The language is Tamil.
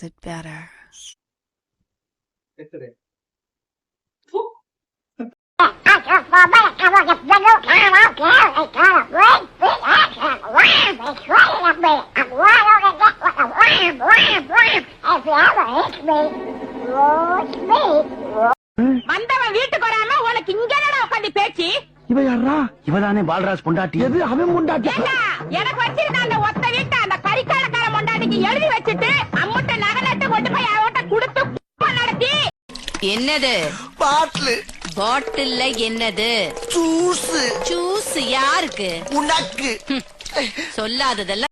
makes it better. வந்தவன் வீட்டுக்கு வராம உனக்கு இங்க உட்காந்து பேச்சு. இவ யாரா? இவதானே பாலராஜ் பொண்டாட்டி. எது அவன் பொண்டாட்டி? எனக்கு வச்சிருந்த அந்த ஒத்த வீட்டை அந்த கறிக்காலக்கார பொண்டாட்டிக்கு எழுதி வச்சுட்டு அம்மட்ட நகை நட்டு கொண்டு போய் அவட்ட கொடுத்து நடத்தி. என்னது பாட்டில்? பாட்டில்ல என்னது? ஜூஸ். ஜூஸ் யாருக்கு? உனக்கு. சொல்லாததெல்லாம்